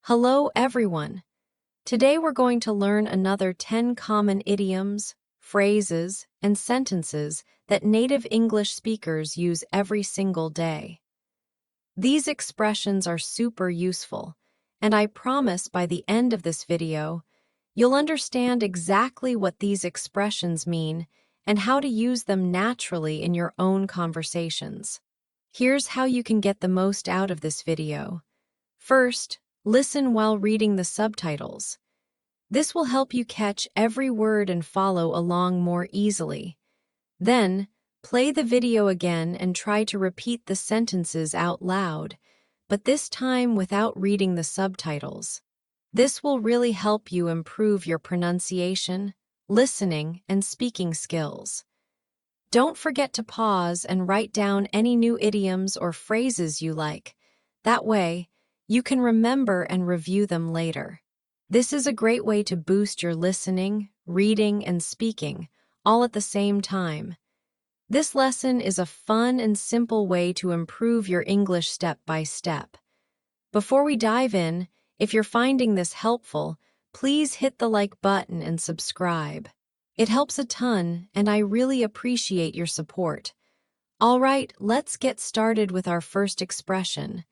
Hello, everyone. Today we're going to learn another 10 common idioms, phrases, and sentences that native English speakers use every single day. These expressions are super useful, and I promise by the end of this video, you'll understand exactly what these expressions mean and how to use them naturally in your own conversations. Here's how you can get the most out of this video. First, listen while reading the subtitles. This will help you catch every word and follow along more easily. Then, play the video again and try to repeat the sentences out loud, but this time without reading the subtitles. This will really help you improve your pronunciation, listening, and speaking skills. Don't forget to pause and write down any new idioms or phrases you like. That way, you can remember and review them later. This is a great way to boost your listening, reading, and speaking, all at the same time. This lesson is a fun and simple way to improve your English step by step. Before we dive in, if you're finding this helpful, please hit the like button and subscribe. It helps a ton, and I really appreciate your support. All right, let's get started with our first expression.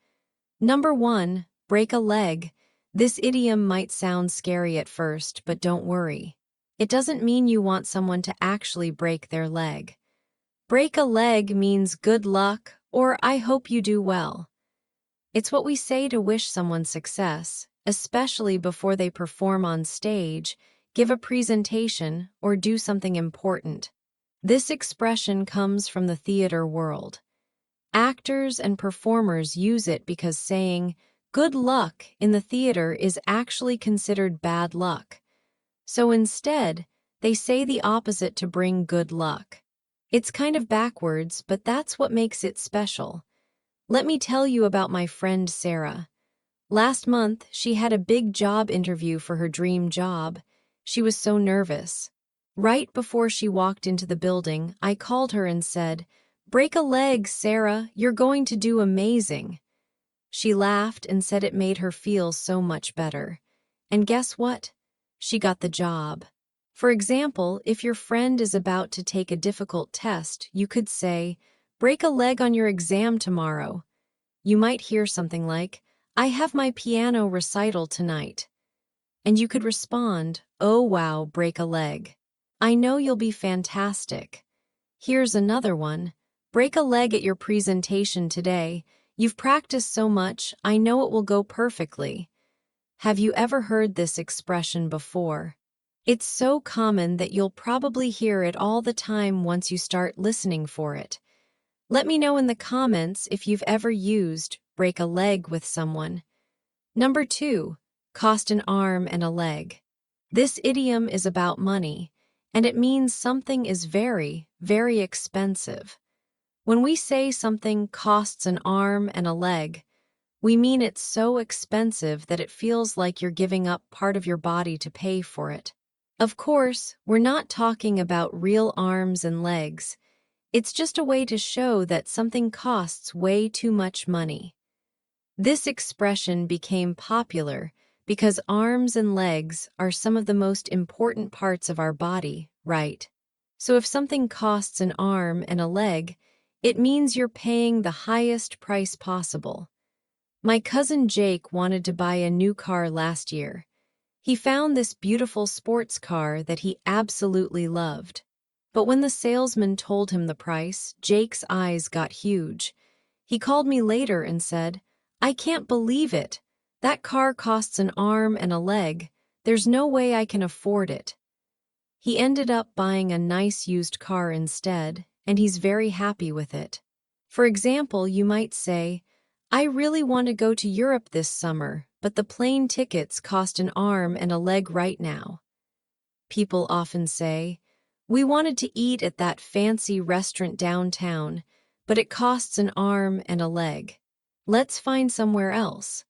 Number 1, break a leg. This idiom might sound scary at first, but don't worry. It doesn't mean you want someone to actually break their leg. Break a leg means good luck or I hope you do well. It's what we say to wish someone success, especially before they perform on stage, give a presentation, or do something important. This expression comes from the theater world. Actors and performers use it because saying, good luck in the theater is actually considered bad luck. So instead, they say the opposite to bring good luck. It's kind of backwards, but that's what makes it special. Let me tell you about my friend Sarah. Last month, she had a big job interview for her dream job. She was so nervous. Right before she walked into the building, I called her and said, "Break a leg, Sarah, you're going to do amazing." She laughed and said it made her feel so much better. And guess what? She got the job. For example, if your friend is about to take a difficult test, you could say, "Break a leg on your exam tomorrow." You might hear something like, "I have my piano recital tonight." And you could respond, "Oh wow, break a leg. I know you'll be fantastic." Here's another one. "Break a leg at your presentation today. You've practiced so much, I know it will go perfectly." Have you ever heard this expression before? It's so common that you'll probably hear it all the time once you start listening for it. Let me know in the comments if you've ever used break a leg with someone. Number 2, cost an arm and a leg. This idiom is about money, and it means something is very, very expensive. When we say something costs an arm and a leg, we mean it's so expensive that it feels like you're giving up part of your body to pay for it. Of course, we're not talking about real arms and legs. It's just a way to show that something costs way too much money. This expression became popular because arms and legs are some of the most important parts of our body, right? So if something costs an arm and a leg, it means you're paying the highest price possible. My cousin Jake wanted to buy a new car last year. He found this beautiful sports car that he absolutely loved. But when the salesman told him the price, Jake's eyes got huge. He called me later and said, "I can't believe it. That car costs an arm and a leg. There's no way I can afford it." He ended up buying a nice used car instead, and he's very happy with it. For example, you might say, "I really want to go to Europe this summer, but the plane tickets cost an arm and a leg right now." People often say, "We wanted to eat at that fancy restaurant downtown, but it costs an arm and a leg. Let's find somewhere else."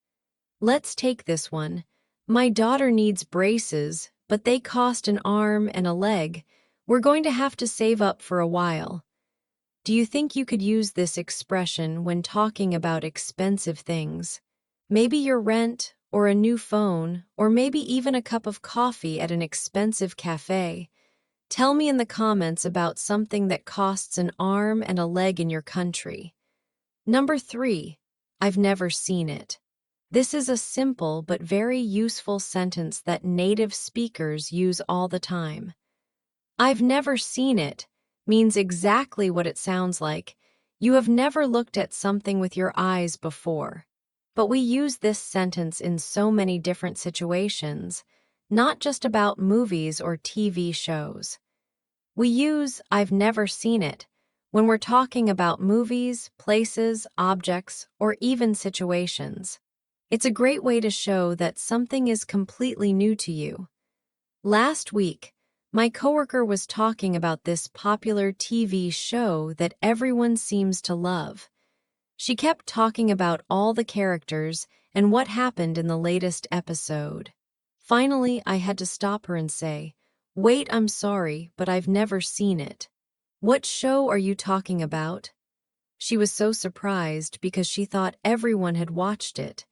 Let's take this one. "My daughter needs braces, but they cost an arm and a leg. We're going to have to save up for a while." Do you think you could use this expression when talking about expensive things? Maybe your rent or a new phone, or maybe even a cup of coffee at an expensive cafe? Tell me in the comments about something that costs an arm and a leg in your country. Number 3, I've never seen it. This is a simple but very useful sentence that native speakers use all the time. I've never seen it means exactly what it sounds like. You have never looked at something with your eyes before. But we use this sentence in so many different situations, not just about movies or TV shows. We use I've never seen it when we're talking about movies, places, objects, or even situations. It's a great way to show that something is completely new to you. Last week, my coworker was talking about this popular TV show that everyone seems to love. She kept talking about all the characters and what happened in the latest episode. Finally, I had to stop her and say, "Wait, I'm sorry, but I've never seen it." "What show are you talking about?" She was so surprised because she thought everyone had watched it.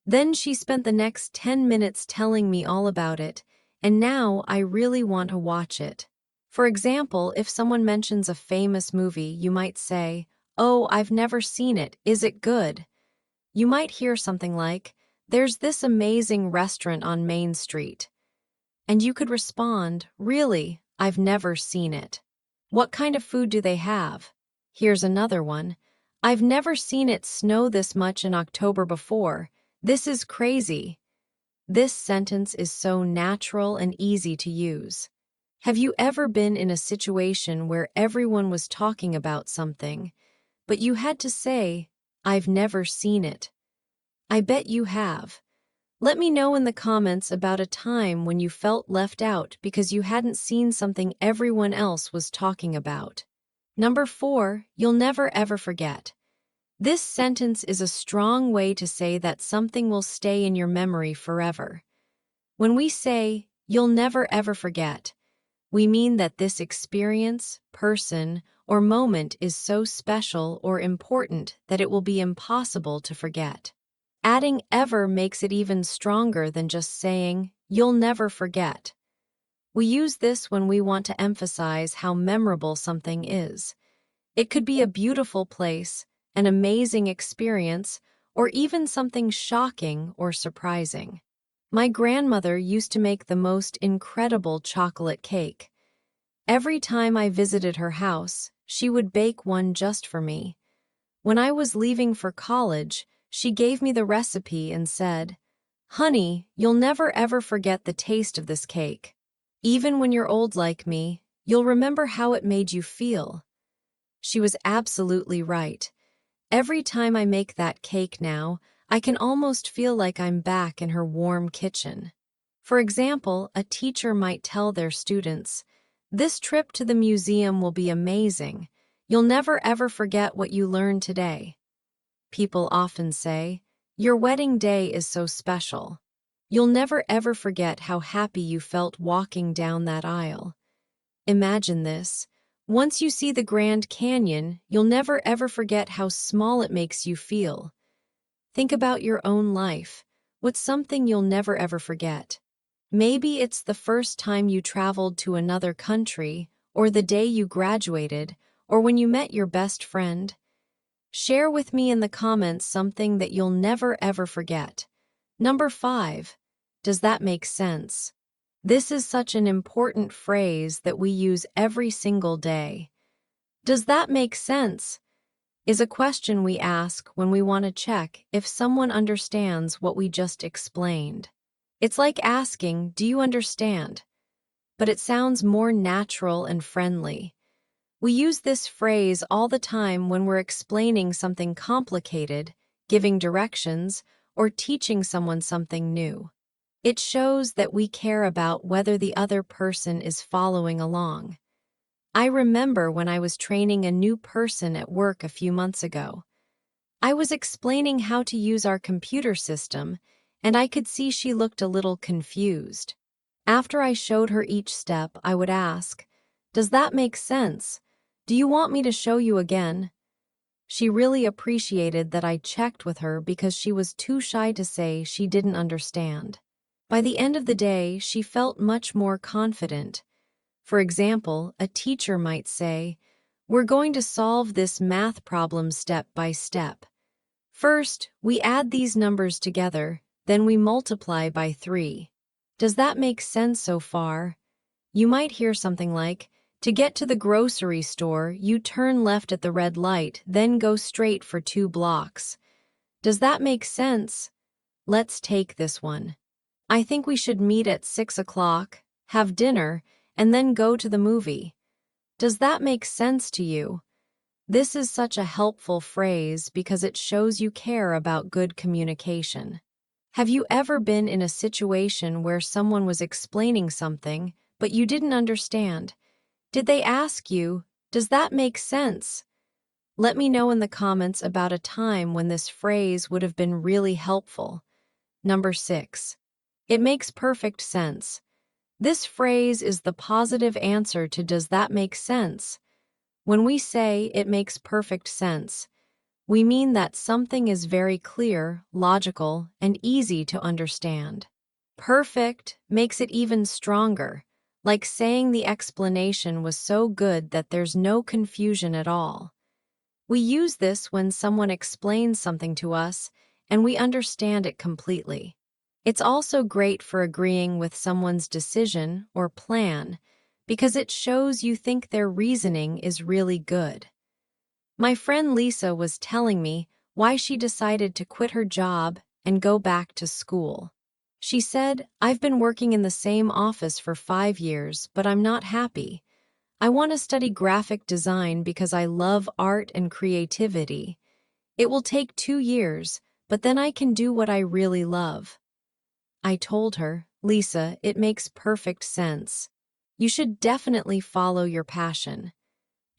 Then she spent the next 10 minutes telling me all about it, and now I really want to watch it. For example, if someone mentions a famous movie, you might say, "Oh, I've never seen it. Is it good?" You might hear something like, "There's this amazing restaurant on Main Street." And you could respond, "Really? I've never seen it." "What kind of food do they have?" Here's another one. "I've never seen it snow this much in October before. This is crazy." This sentence is so natural and easy to use. Have you ever been in a situation where everyone was talking about something, but you had to say, "I've never seen it"? I bet you have. Let me know in the comments about a time when you felt left out because you hadn't seen something everyone else was talking about. Number 4, you'll never ever forget. This sentence is a strong way to say that something will stay in your memory forever. When we say, "You'll never ever forget," we mean that this experience, person, or moment is so special or important that it will be impossible to forget. Adding ever makes it even stronger than just saying, "You'll never forget." We use this when we want to emphasize how memorable something is. It could be a beautiful place, an amazing experience, or even something shocking or surprising. My grandmother used to make the most incredible chocolate cake. Every time I visited her house, she would bake one just for me. When I was leaving for college, she gave me the recipe and said, "Honey, you'll never ever forget the taste of this cake. Even when you're old like me, you'll remember how it made you feel." She was absolutely right. Every time I make that cake now, I can almost feel like I'm back in her warm kitchen. For example, a teacher might tell their students, "This trip to the museum will be amazing. You'll never ever forget what you learned today." People often say, "Your wedding day is so special. You'll never ever forget how happy you felt walking down that aisle." Imagine this. Once you see the Grand Canyon, you'll never ever forget how small it makes you feel. Think about your own life. What's something you'll never ever forget? Maybe it's the first time you traveled to another country, or the day you graduated, or when you met your best friend. Share with me in the comments something that you'll never ever forget. Number 5. Does that make sense? This is such an important phrase that we use every single day. Does that make sense? Is a question we ask when we want to check if someone understands what we just explained. It's like asking, "Do you understand?" But it sounds more natural and friendly. We use this phrase all the time when we're explaining something complicated, giving directions, or teaching someone something new. It shows that we care about whether the other person is following along. I remember when I was training a new person at work a few months ago. I was explaining how to use our computer system, and I could see she looked a little confused. After I showed her each step, I would ask, "Does that make sense? Do you want me to show you again?" She really appreciated that I checked with her because she was too shy to say she didn't understand. By the end of the day, she felt much more confident. For example, a teacher might say, "We're going to solve this math problem step by step. First, we add these numbers together, then we multiply by 3. Does that make sense so far?" You might hear something like, "To get to the grocery store, you turn left at the red light, then go straight for 2 blocks. Does that make sense? Let's take this one. I think we should meet at 6 o'clock, have dinner, and then go to the movie. Does that make sense to you?" This is such a helpful phrase because it shows you care about good communication. Have you ever been in a situation where someone was explaining something, but you didn't understand? Did they ask you, "Does that make sense?" Let me know in the comments about a time when this phrase would have been really helpful. Number 6. It makes perfect sense. This phrase is the positive answer to "Does that make sense?" When we say "it makes perfect sense," we mean that something is very clear, logical, and easy to understand. Perfect makes it even stronger, like saying the explanation was so good that there's no confusion at all. We use this when someone explains something to us and we understand it completely. It's also great for agreeing with someone's decision or plan because it shows you think their reasoning is really good. My friend Lisa was telling me why she decided to quit her job and go back to school. She said, "I've been working in the same office for 5 years, but I'm not happy. I want to study graphic design because I love art and creativity. It will take 2 years, but then I can do what I really love." I told her, "Lisa, it makes perfect sense. You should definitely follow your passion."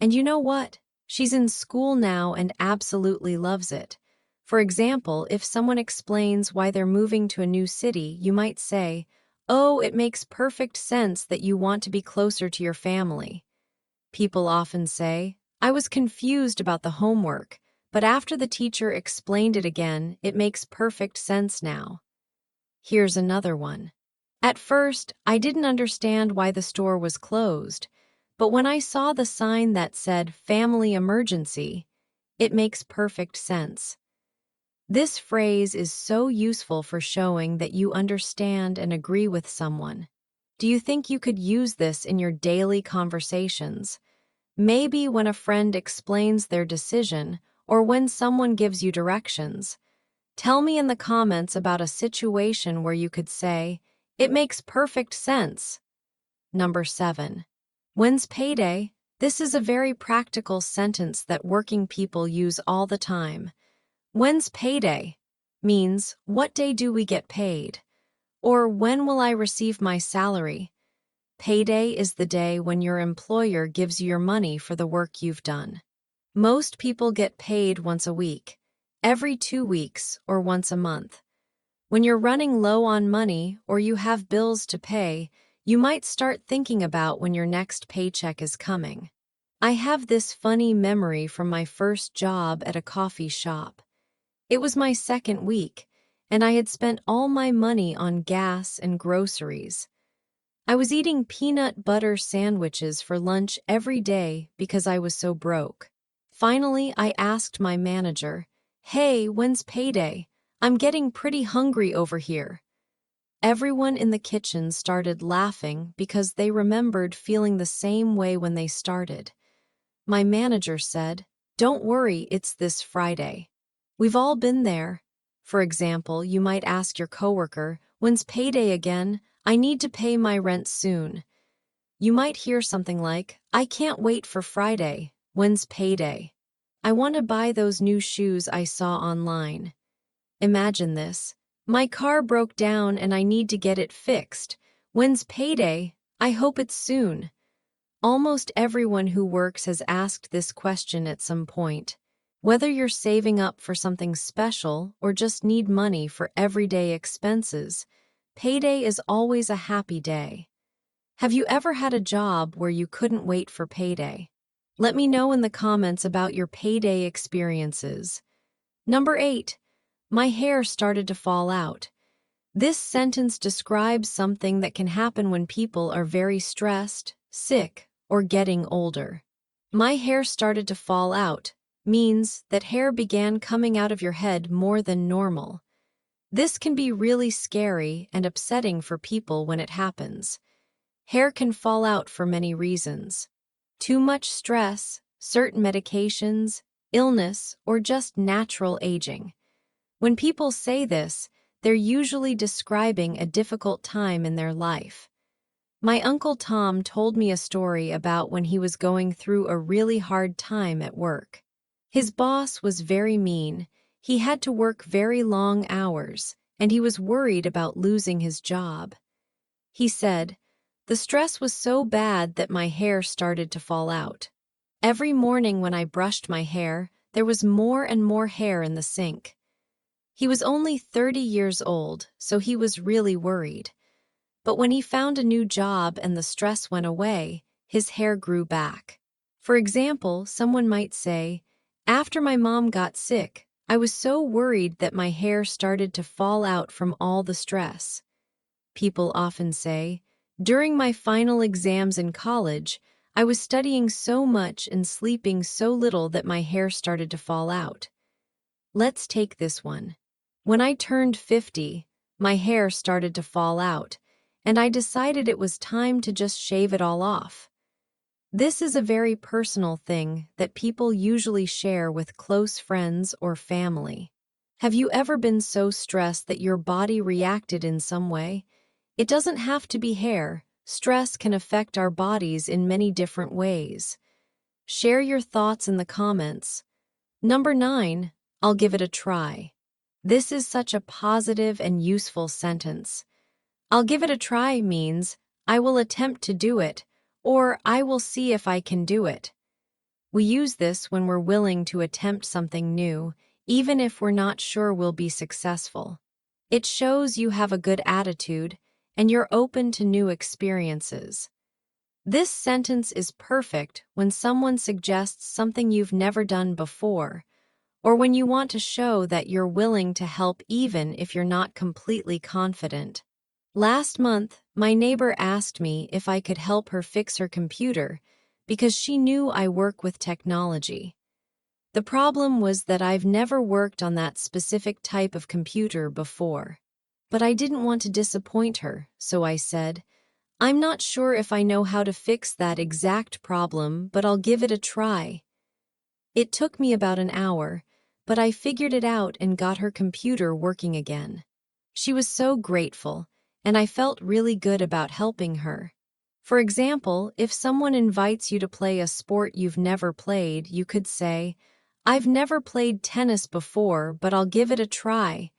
And you know what? She's in school now and absolutely loves it. For example, if someone explains why they're moving to a new city, you might say, "Oh, it makes perfect sense that you want to be closer to your family." People often say, "I was confused about the homework, but after the teacher explained it again, it makes perfect sense now." Here's another one. "At first, I didn't understand why the store was closed, but when I saw the sign that said family emergency, it makes perfect sense." This phrase is so useful for showing that you understand and agree with someone. Do you think you could use this in your daily conversations? Maybe when a friend explains their decision or when someone gives you directions. Tell me in the comments about a situation where you could say, "It makes perfect sense." Number 7. When's payday? This is a very practical sentence that working people use all the time. When's payday means, what day do we get paid? Or when will I receive my salary? Payday is the day when your employer gives you your money for the work you've done. Most people get paid once a week, every 2 weeks, or once a month. When you're running low on money or you have bills to pay, you might start thinking about when your next paycheck is coming. I have this funny memory from my first job at a coffee shop. It was my second week, and I had spent all my money on gas and groceries. I was eating peanut butter sandwiches for lunch every day because I was so broke. Finally, I asked my manager, "Hey, when's payday? I'm getting pretty hungry over here." Everyone in the kitchen started laughing because they remembered feeling the same way when they started. My manager said, "Don't worry, it's this Friday." We've all been there. For example, you might ask your coworker, "When's payday again? I need to pay my rent soon." You might hear something like, "I can't wait for Friday. When's payday? I want to buy those new shoes I saw online." Imagine this. "My car broke down and I need to get it fixed. When's payday? I hope it's soon." Almost everyone who works has asked this question at some point. Whether you're saving up for something special or just need money for everyday expenses, payday is always a happy day. Have you ever had a job where you couldn't wait for payday? Let me know in the comments about your payday experiences. Number 8. My hair started to fall out. This sentence describes something that can happen when people are very stressed, sick, or getting older. My hair started to fall out means that hair began coming out of your head more than normal. This can be really scary and upsetting for people when it happens. Hair can fall out for many reasons. Too much stress, certain medications, illness, or just natural aging. When people say this, they're usually describing a difficult time in their life. My Uncle Tom told me a story about when he was going through a really hard time at work. His boss was very mean, he had to work very long hours, and he was worried about losing his job. He said, "The stress was so bad that my hair started to fall out. Every morning when I brushed my hair, there was more and more hair in the sink." He was only 30 years old, so he was really worried. But when he found a new job and the stress went away, his hair grew back. For example, someone might say, "After my mom got sick, I was so worried that my hair started to fall out from all the stress." People often say, "During my final exams in college, I was studying so much and sleeping so little that my hair started to fall out." Let's take this one. When I turned 50, my hair started to fall out, and I decided it was time to just shave it all off. This is a very personal thing that people usually share with close friends or family. Have you ever been so stressed that your body reacted in some way? It doesn't have to be hair. Stress can affect our bodies in many different ways. Share your thoughts in the comments. Number 9, I'll give it a try. This is such a positive and useful sentence. I'll give it a try means I will attempt to do it, or I will see if I can do it. We use this when we're willing to attempt something new, even if we're not sure we'll be successful. It shows you have a good attitude and you're open to new experiences. This sentence is perfect when someone suggests something you've never done before, or when you want to show that you're willing to help even if you're not completely confident. Last month, my neighbor asked me if I could help her fix her computer because she knew I work with technology. The problem was that I've never worked on that specific type of computer before. But I didn't want to disappoint her, so I said, "I'm not sure if I know how to fix that exact problem, but I'll give it a try." It took me about an hour, but I figured it out and got her computer working again. She was so grateful, and I felt really good about helping her. For example, if someone invites you to play a sport you've never played, you could say, "I've never played tennis before, but I'll give it a try."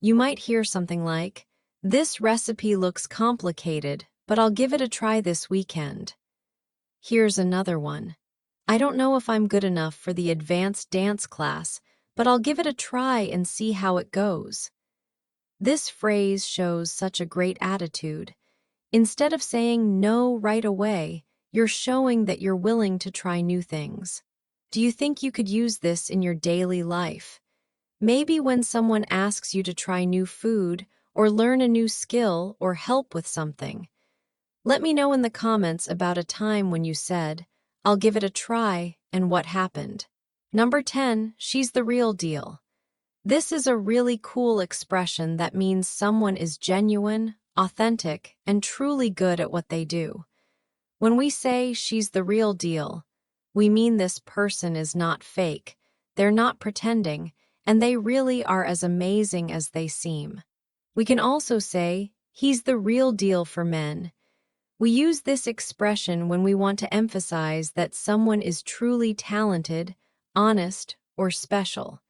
You might hear something like, "This recipe looks complicated, but I'll give it a try this weekend." Here's another one. "I don't know if I'm good enough for the advanced dance class, but I'll give it a try and see how it goes." This phrase shows such a great attitude. Instead of saying no right away, you're showing that you're willing to try new things. Do you think you could use this in your daily life? Maybe when someone asks you to try new food, or learn a new skill, or help with something. Let me know in the comments about a time when you said, "I'll give it a try," and what happened. Number 10, she's the real deal. This is a really cool expression that means someone is genuine, authentic, and truly good at what they do. When we say she's the real deal, we mean this person is not fake, they're not pretending, and they really are as amazing as they seem. We can also say, he's the real deal for men. We use this expression when we want to emphasize that someone is truly talented, honest, or special.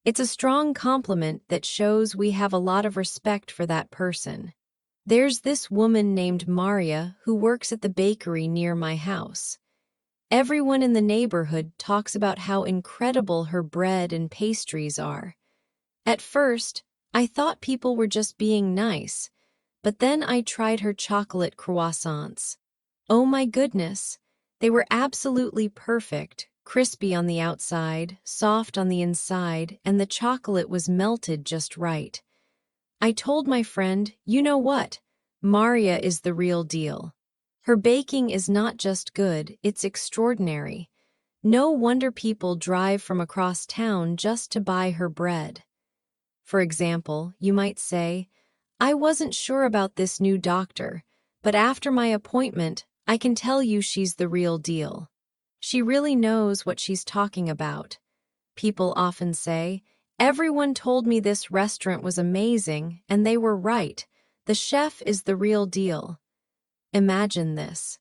It's a strong compliment that shows we have a lot of respect for that person. There's this woman named Maria who works at the bakery near my house. Everyone in the neighborhood talks about how incredible her bread and pastries are. At first, I thought people were just being nice, but then I tried her chocolate croissants. Oh my goodness, They were absolutely perfect, crispy on the outside, soft on the inside, and the chocolate was melted just right. I told my friend, you know what? Maria is the real deal. Her baking is not just good, it's extraordinary. No wonder people drive from across town just to buy her bread. For example, you might say, I wasn't sure about this new doctor, but after my appointment, I can tell you she's the real deal. She really knows what she's talking about. People often say, everyone told me this restaurant was amazing, and they were right. The chef is the real deal. Imagine this.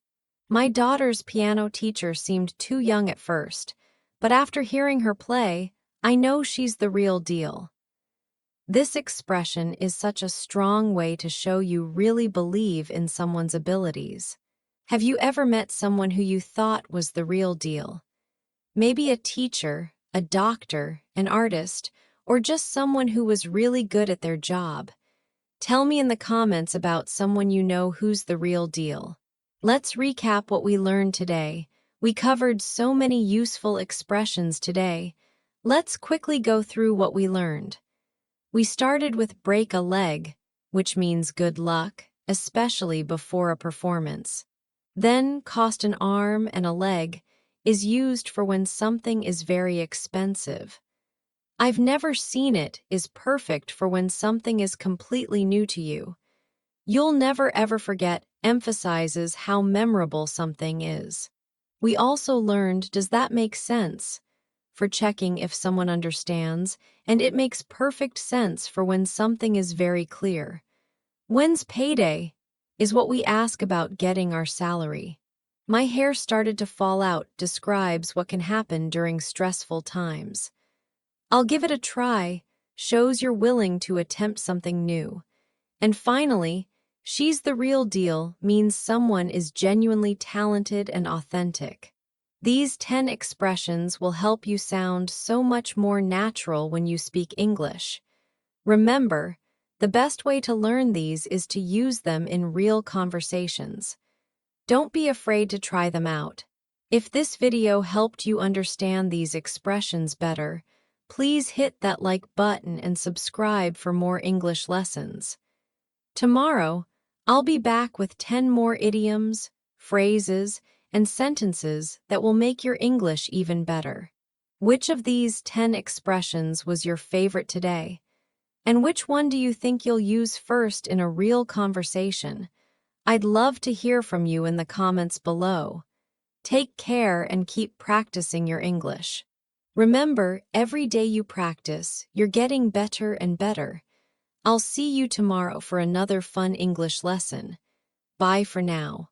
My daughter's piano teacher seemed too young at first, but after hearing her play, I know she's the real deal. This expression is such a strong way to show you really believe in someone's abilities. Have you ever met someone who you thought was the real deal? Maybe a teacher, a doctor, an artist, or just someone who was really good at their job. Tell me in the comments about someone you know who's the real deal. Let's recap what we learned today. We covered so many useful expressions today. Let's quickly go through what we learned. We started with break a leg, which means good luck, especially before a performance. Then cost an arm and a leg is used for when something is very expensive. I've never seen it is perfect for when something is completely new to you. You'll never ever forget emphasizes how memorable something is. We also learned does that make sense? For checking if someone understands, and it makes perfect sense for when something is very clear. When's payday? Is what we ask about getting our salary. My hair started to fall out describes what can happen during stressful times. I'll give it a try shows you're willing to attempt something new. And finally, she's the real deal means someone is genuinely talented and authentic. These 10 expressions will help you sound so much more natural when you speak English. Remember, the best way to learn these is to use them in real conversations. Don't be afraid to try them out. If this video helped you understand these expressions better, please hit that like button and subscribe for more English lessons. Tomorrow, I'll be back with 10 more idioms, phrases, and sentences that will make your English even better. Which of these 10 expressions was your favorite today? And which one do you think you'll use first in a real conversation? I'd love to hear from you in the comments below. Take care and keep practicing your English. Remember, every day you practice, you're getting better and better. I'll see you tomorrow for another fun English lesson. Bye for now.